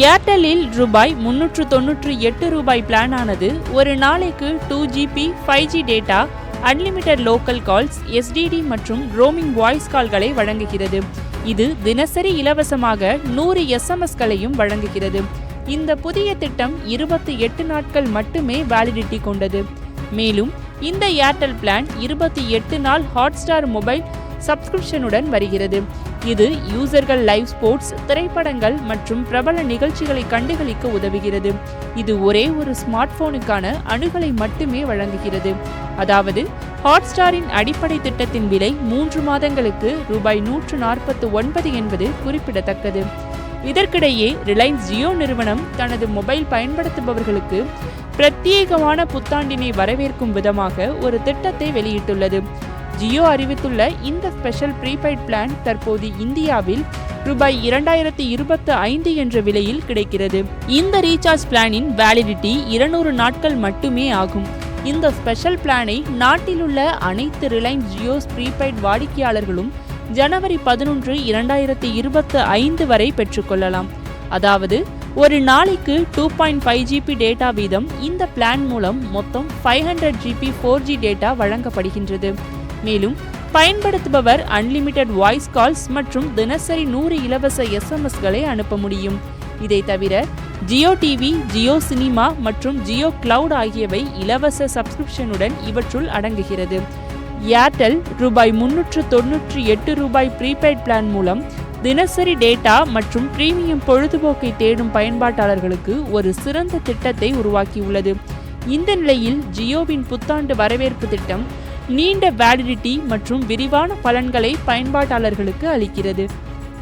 ஏர்டெல்லில் ரூபாய் 398 பிளான் ஆனது ஒரு நாளைக்கு 2GB 5G data, unlimited local calls, STD மற்றும் ரோமிங் வாய்ஸ் கால்களை வழங்குகிறது. இது தினசரி இலவசமாக 100 SMSகளையும் வழங்குகிறது. இந்த புதிய திட்டம் 28 நாட்கள் மட்டுமே வேலிடிட்டி கொண்டது. மேலும் இந்த ஏர்டெல் பிளான் 28 நாள் ஹாட்ஸ்டார் மொபைல் சப்ஸ்கிரிப்ஷனுடன் வருகிறது. இது யூசர்கள் லைவ் ஸ்போர்ட்ஸ், திரைப்படங்கள் மற்றும் பிரபல நிகழ்ச்சிகளை கண்டுகளிக்க உதவுகிறது. இது ஒரே ஒரு ஸ்மார்ட் போனுக்கான அணுகலை மட்டுமே வழங்குகிறது. அதாவது ஹாட்ஸ்டாரின் அடிப்படை திட்டத்தின் விலை 3 மாதங்களுக்கு ரூபாய் 149 என்பது குறிப்பிடத்தக்கது. இதற்கிடையே ரிலையன்ஸ் ஜியோ நிறுவனம் தனது மொபைல் பயன்படுத்துபவர்களுக்கு பிரத்யேகமான புத்தாண்டினை வரவேற்கும் விதமாக ஒரு திட்டத்தை வெளியிட்டுள்ளது. ஜியோ அறிவித்துள்ள இந்த ஸ்பெஷல் ப்ரீபெய்ட் பிளான் தற்போது இந்தியாவில் ரூபாய் 2025 என்ற விலையில் கிடைக்கிறது. இந்த ரீசார்ஜ் பிளானின் வேலிடிட்டி 200 நாட்கள் மட்டுமே ஆகும். இந்த ஸ்பெஷல் பிளானை நாட்டில் உள்ள அனைத்து ரிலையன்ஸ் ஜியோ ப்ரீபெய்ட் வாடிக்கையாளர்களும் ஜனவரி 11, 2025 வரை பெற்றுக்கொள்ளலாம். அதாவது ஒரு நாளைக்கு 2.5GB டேட்டா வீதம் இந்த பிளான் மூலம் மொத்தம் 500GB 4G டேட்டா வழங்கப்படுகின்றது. மேலும் பயன்படுத்துபவர் அன்லிமிட்டெட் வாய்ஸ் கால்ஸ் மற்றும் தினசரி 100 இலவச SMSகளை அனுப்ப முடியும். இதை தவிர ஜியோ டிவி, ஜியோ சினிமா மற்றும் ஜியோ கிளவுட் ஆகியவை இலவச சப்ஸ்கிரிப்ஷனுடன் இவற்றுள் அடங்குகிறது. ஏர்டெல் ரூபாய் 398 ப்ரீபெய்ட் பிளான் மூலம் தினசரி டேட்டா மற்றும் பிரீமியம் பொழுதுபோக்கை தேடும் பயன்பாட்டாளர்களுக்கு ஒரு சிறந்த திட்டத்தை உருவாக்கியுள்ளது. இந்த நிலையில் ஜியோவின் புத்தாண்டு வரவேற்பு திட்டம் நீண்ட வேலிடிட்டி மற்றும் விரிவான பலன்களை பயன்பாட்டாளர்களுக்கு அளிக்கிறது.